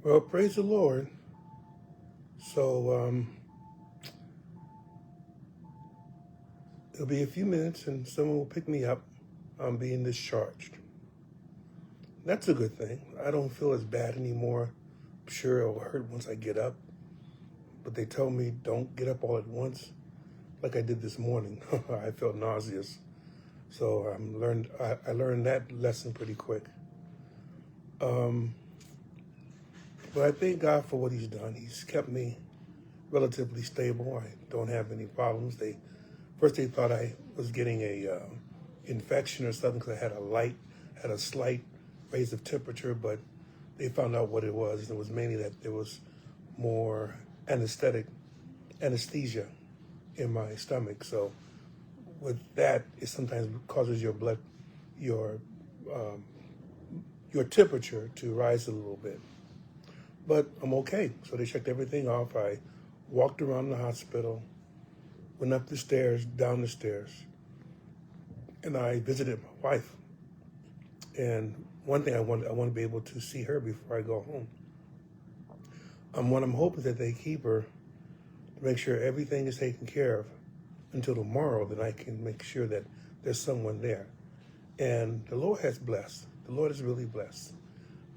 Well, praise the Lord. So it'll be a few minutes and someone will pick me up. I'm being discharged. That's a good thing. I don't feel as bad anymore. I'm sure it'll hurt once I get up, but they told me don't get up all at once like I did this morning. I felt nauseous. So I learned that lesson pretty quick. But I thank God for what he's done. He's kept me relatively stable. I don't have any problems. First they thought I was getting a infection or something because I had a slight raise of temperature, but they found out what it was. And it was mainly that there was more anesthesia in my stomach. So with that, it sometimes causes your your temperature to rise a little bit. But I'm okay. So they checked everything off. I walked around the hospital, went up the stairs, down the stairs, and I visited my wife. And one thing I want to be able to see her before I go home. What I'm hoping is that they keep her to make sure everything is taken care of until tomorrow. Then I can make sure that there's someone there. And the Lord has blessed. The Lord is really blessed.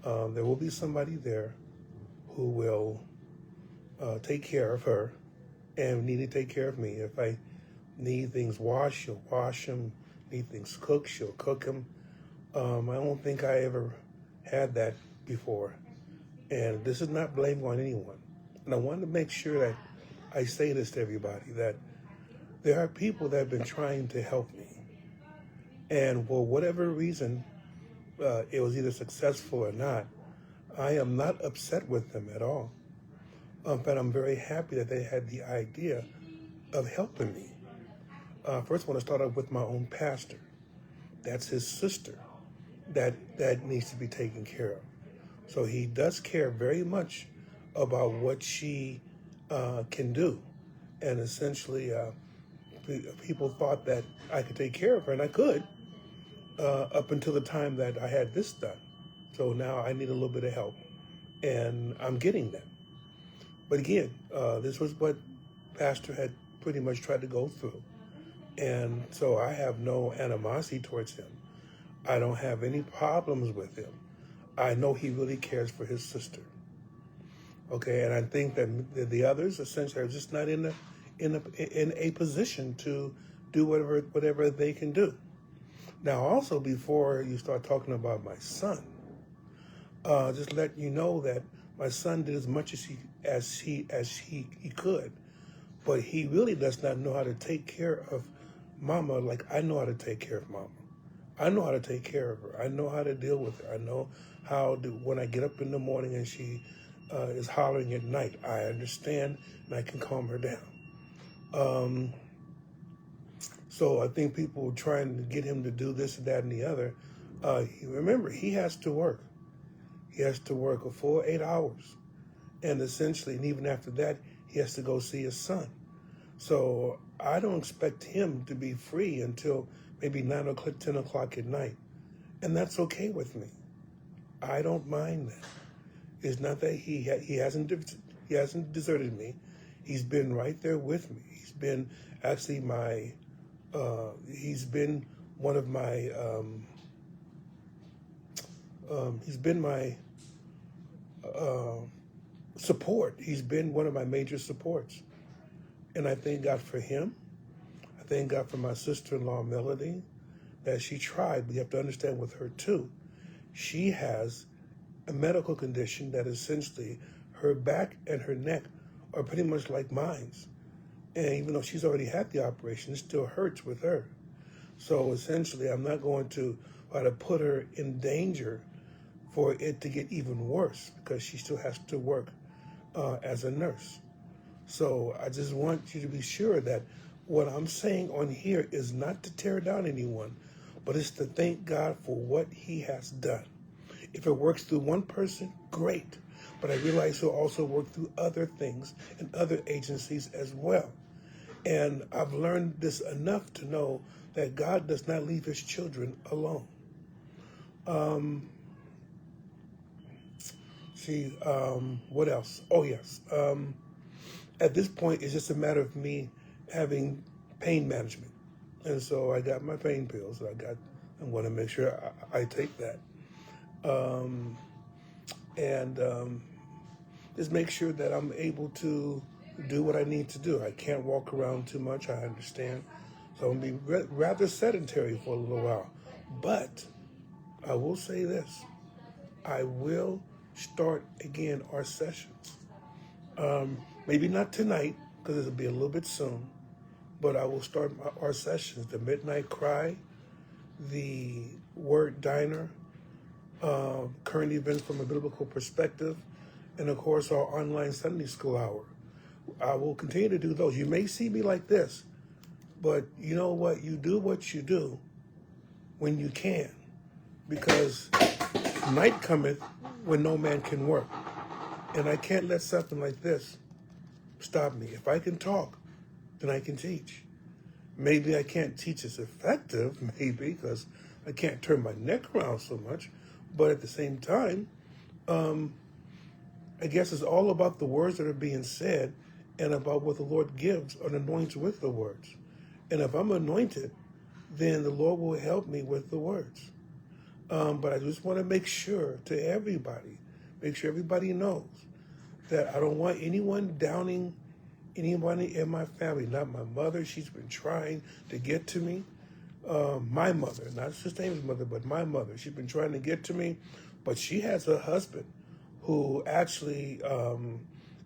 There will be somebody there who will take care of her and need to take care of me. If I need things washed, she'll wash them. Need things cooked, she'll cook them. I don't think I ever had that before. And this is not blame on anyone. And I want to make sure that I say this to everybody, that there are people that have been trying to help me. And for whatever reason, it was either successful or not, I am not upset with them at all. But I'm very happy that they had the idea of helping me. First, I want to start off with my own pastor. That's his sister that needs to be taken care of. So he does care very much about what she can do. And essentially, people thought that I could take care of her, and I could, up until the time that I had this done. So now I need a little bit of help, and I'm getting that. But again, this was what Pastor had pretty much tried to go through. And so I have no animosity towards him. I don't have any problems with him. I know he really cares for his sister. Okay, and I think that the others essentially are just not in a position to do whatever they can do. Now, also before you start talking about my son, just let you know that my son did as much as he could, but he really does not know how to take care of Mama like I know how to take care of Mama. I know how to take care of her. I know how to deal with her. I know how to, when I get up in the morning and she is hollering at night, I understand and I can calm her down. So I think people trying to get him to do this and that and the other. Remember, he has to work. He has to work a full 8 hours. And essentially, and even after that, he has to go see his son. So I don't expect him to be free until maybe 9 o'clock, 10 o'clock at night. And that's okay with me. I don't mind that. It's not that he hasn't deserted me. He's been right there with me. He's been actually he's been one of my, he's been my support. He's been one of my major supports. And I thank God for him. I thank God for my sister-in-law, Melody, that she tried. But you have to understand with her, too. She has a medical condition that essentially her back and her neck are pretty much like mine. And even though she's already had the operation, it still hurts with her. So essentially, I'm not going to try to put her in danger for it to get even worse because she still has to work as a nurse. So I just want you to be sure that what I'm saying on here is not to tear down anyone, but it's to thank God for what he has done. If it works through one person, great. But I realize he'll also work through other things and other agencies as well. And I've learned this enough to know that God does not leave his children alone. see, what else? Oh, yes. At this point, it's just a matter of me having pain management. And so I got my pain pills. I'm going to make sure I take that. And just make sure that I'm able to do what I need to do. I can't walk around too much, I understand. So I'm going to be rather sedentary for a little while. But I will say this. I will start again our sessions. Maybe not tonight, because it'll be a little bit soon. But I will start our sessions, the Midnight Cry, the Word Diner, current events from a biblical perspective, and of course our online Sunday school hour. I will continue to do those. You may see me like this, but you know what? You do what you do when you can, because night cometh when no man can work. And I can't let something like this stop me. If I can talk, then I can teach. Maybe I can't teach as effective, maybe, because I can't turn my neck around so much. But at the same time, I guess it's all about the words that are being said and about what the Lord gives or anoints with the words. And if I'm anointed, then the Lord will help me with the words. But I just want to make sure everybody knows that I don't want anyone downing anybody in my family, not my mother. She's been trying to get to me. My mother, not Sister Amy's mother, but my mother. She's been trying to get to me, but she has a husband who actually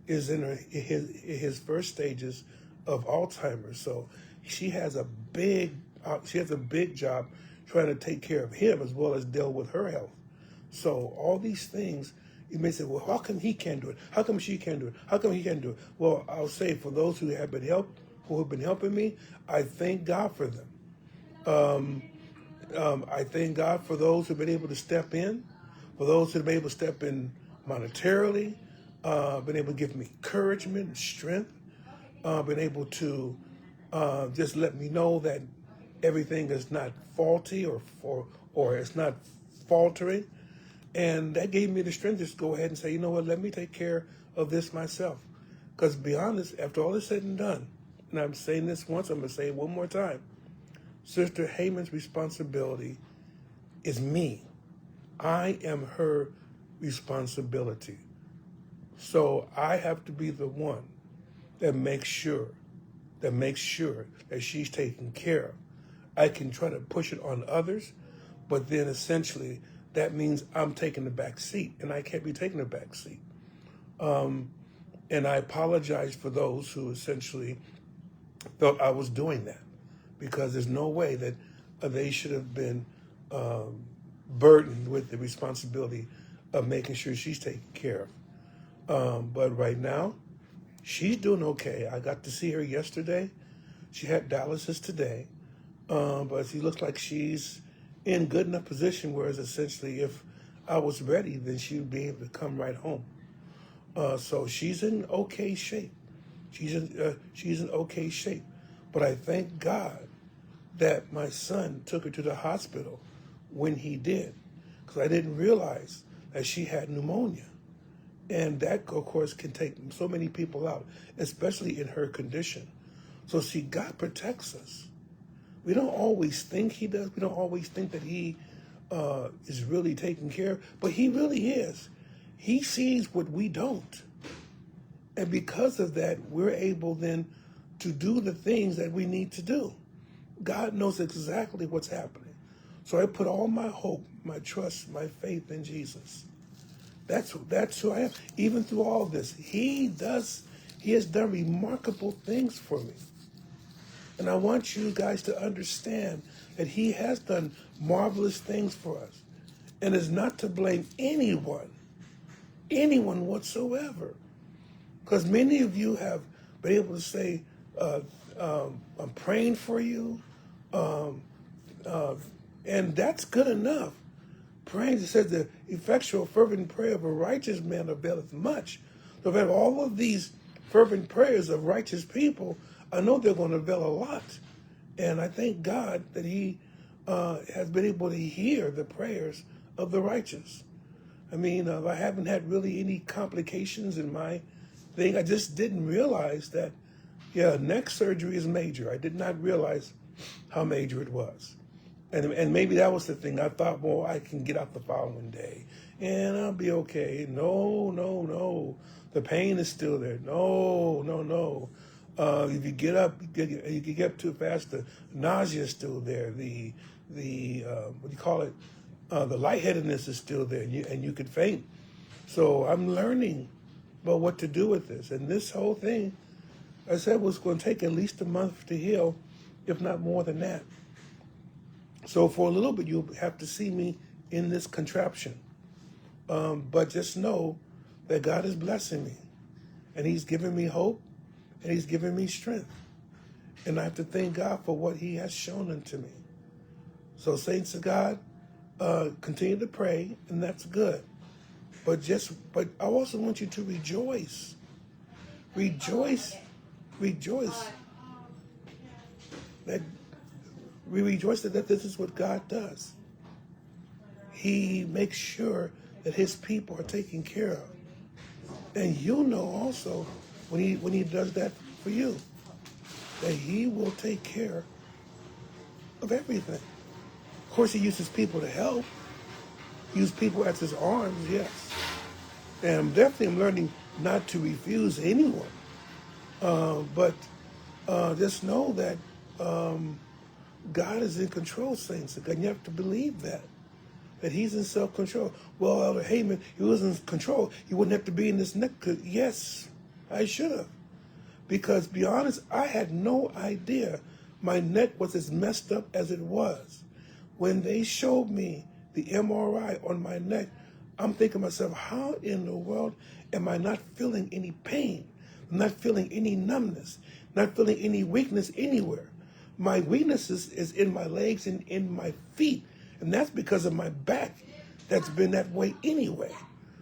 is in his first stages of Alzheimer's. So she has a big job trying to take care of him as well as deal with her health. So all these things, you may say, well, how come he can't do it? How come she can't do it? How come he can't do it? Well, I'll say for those who have been helping me, I thank God for them. I thank God for those who've been able to step in, for those who've been able to step in monetarily, been able to give me encouragement and strength, been able to just let me know that everything is not faulty or it's not faltering. And that gave me the strength to just go ahead and say, you know what, let me take care of this myself. Because to be honest, after all is said and done, and I'm saying this once, I'm going to say it one more time, Sister Heyman's responsibility is me. I am her responsibility. So I have to be the one that makes sure that she's taken care of. I can try to push it on others, but then essentially that means I'm taking the back seat, and I can't be taking the back seat. And I apologize for those who essentially felt I was doing that, because there's no way that they should have been burdened with the responsibility of making sure she's taken care of. But right now, she's doing okay. I got to see her yesterday. She had dialysis today, but she looks like she's in good enough position, whereas essentially if I was ready, then she would be able to come right home. So she's in okay shape. She's in okay shape. But I thank God that my son took her to the hospital when he did, because I didn't realize that she had pneumonia. And that, of course, can take so many people out, especially in her condition. So see, God protects us. We don't always think he does. We don't always think that he is really taking care of, but he really is. He sees what we don't. And because of that, we're able then to do the things that we need to do. God knows exactly what's happening. So I put all my hope, my trust, my faith in Jesus. That's who I am. Even through all this, he has done remarkable things for me. And I want you guys to understand that he has done marvelous things for us. And it's not to blame anyone whatsoever. Because many of you have been able to say, I'm praying for you. And that's good enough. Praying, it says the effectual fervent prayer of a righteous man availeth much. So if I have all of these fervent prayers of righteous people, I know they're going to avail a lot. And I thank God that he has been able to hear the prayers of the righteous. I mean, I haven't had really any complications in my thing. I just didn't realize that, yeah, neck surgery is major. I did not realize how major it was. And maybe that was the thing. I thought, well, I can get out the following day and I'll be okay. No, no, no. The pain is still there. No, no, no. If you get up, you get up too fast, the nausea is still there. The what do you call it? The lightheadedness is still there, and you could faint. So I'm learning about what to do with this. And this whole thing, I said, was going to take at least a month to heal, if not more than that. So for a little bit, you'll have to see me in this contraption. But just know that God is blessing me, and He's giving me hope, and He's giving me strength. And I have to thank God for what He has shown unto me. So saints of God, continue to pray, and that's good. But I also want you to rejoice. Rejoice. Rejoice. That we rejoice that this is what God does. He makes sure that His people are taken care of. And you'll know also when he does that for you, that He will take care of everything. Of course, He uses people to help. Use people as His arms, yes. And I'm definitely learning not to refuse anyone. But just know that God is in control, saints. And you have to believe that He's in self-control. Well, Elder Heyman, He was in control. He wouldn't have to be in this neck. Yes, I should have. Because, to be honest, I had no idea my neck was as messed up as it was. When they showed me the MRI on my neck, I'm thinking to myself, how in the world am I not feeling any pain? I'm not feeling any numbness, not feeling any weakness anywhere. My weakness is in my legs and in my feet, and that's because of my back that's been that way anyway.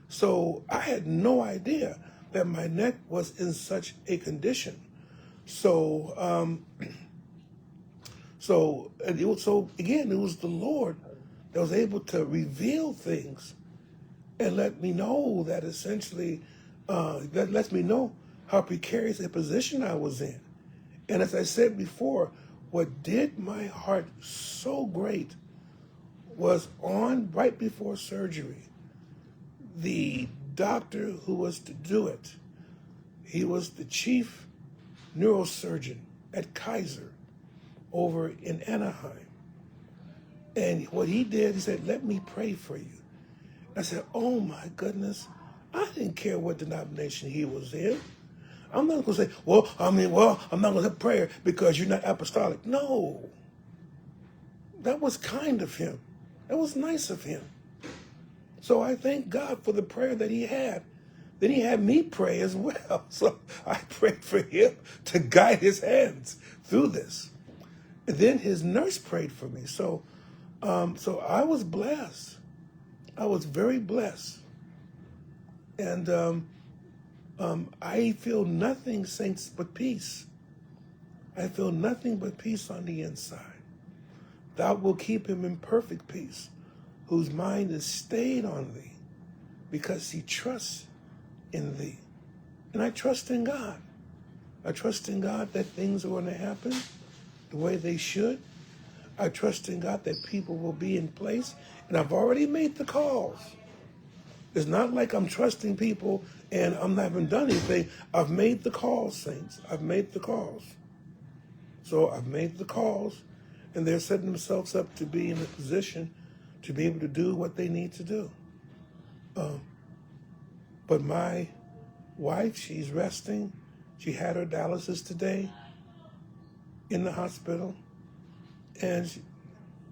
So I had no idea that my neck was in such a condition. So again, it was the Lord that was able to reveal things and let me know that essentially, that lets me know how precarious a position I was in. And as I said before, what did my heart so great was right before surgery, the doctor who was to do it, he was the chief neurosurgeon at Kaiser over in Anaheim. And what he did, he said, let me pray for you. I said, oh my goodness, I didn't care what denomination he was in. I'm not going to say, I'm not going to have prayer because you're not apostolic. No. That was kind of him. That was nice of him. So I thank God for the prayer that he had. Then he had me pray as well. So I prayed for him to guide his hands through this. And then his nurse prayed for me. So I was blessed. I was very blessed. And I feel nothing, saints, but peace. I feel nothing but peace on the inside. Thou wilt keep him in perfect peace, whose mind is stayed on thee, because he trusts in thee. And I trust in God. I trust in God that things are going to happen the way they should. I trust in God that people will be in place. And I've already made the calls. It's not like I'm trusting people and I'm not even done anything. I've made the calls, saints. I've made the calls. So I've made the calls, and they're setting themselves up to be in a position to be able to do what they need to do. But my wife, she's resting. She had her dialysis today in the hospital, and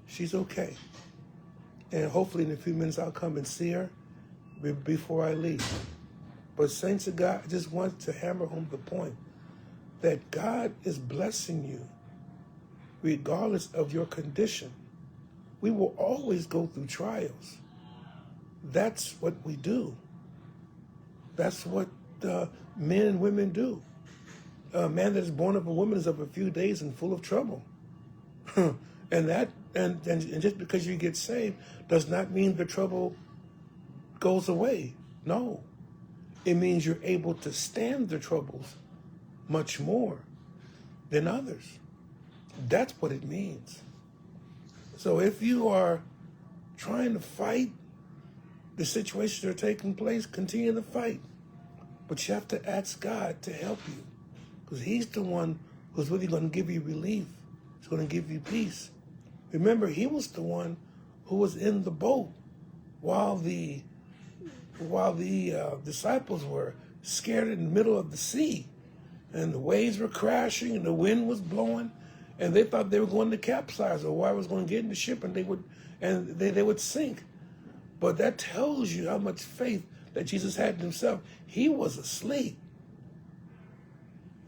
she's okay. And hopefully in a few minutes I'll come and see her before I leave. But saints of God, I just want to hammer home the point that God is blessing you regardless of your condition. We will always go through trials. That's what we do. That's what men and women do. A man that is born of a woman is of a few days and full of trouble. and just because you get saved does not mean the trouble goes away. No. It means you're able to stand the troubles much more than others. That's what it means. So if you are trying to fight the situations that are taking place, continue to fight. But you have to ask God to help you, because he's the one who's really going to give you relief. He's going to give you peace. Remember, he was the one who was in the boat while the disciples were scared in the middle of the sea, and the waves were crashing and the wind was blowing, and they thought they were going to capsize, or water was going to get in the ship and they would sink. But that tells you how much faith that Jesus had in himself. He was asleep.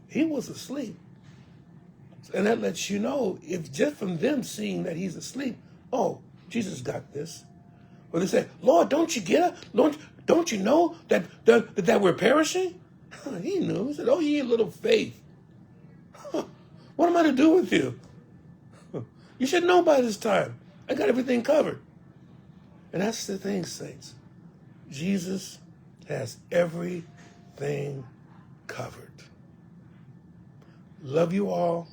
He was asleep. And that lets you know, if just from them seeing that he's asleep, oh, Jesus got this. Or they say, Lord, don't you get up? Don't you know that we're perishing? He knew. He said, oh, ye little faith. What am I to do with you? You should know by this time. I got everything covered. And that's the thing, saints. Jesus has everything covered. Love you all.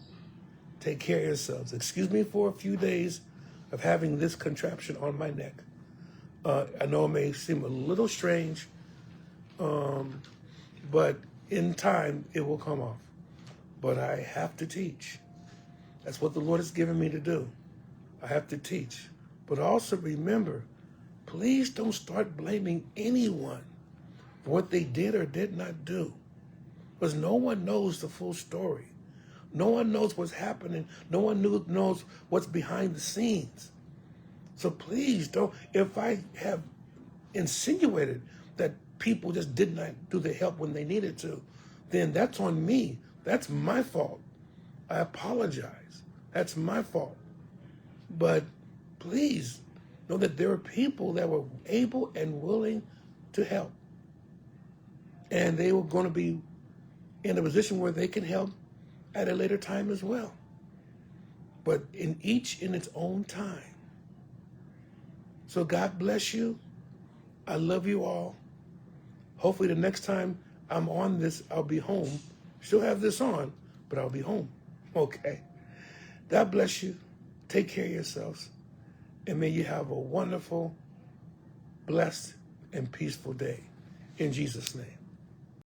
Take care of yourselves. Excuse me for a few days of having this contraption on my neck. I know it may seem a little strange, but in time it will come off. But I have to teach. That's what the Lord has given me to do. I have to teach. But also remember, please don't start blaming anyone for what they did or did not do, because no one knows the full story. No one knows what's happening. No one knows what's behind the scenes. So please don't, if I have insinuated that people just did not do the help when they needed to, then that's on me. That's my fault. I apologize. That's my fault. But please know that there are people that were able and willing to help. And they were going to be in a position where they can help at a later time as well. But in each in its own time. So God bless you. I love you all. Hopefully the next time I'm on this, I'll be home. Still have this on, but I'll be home. Okay. God bless you. Take care of yourselves. And may you have a wonderful, blessed, and peaceful day. In Jesus' name.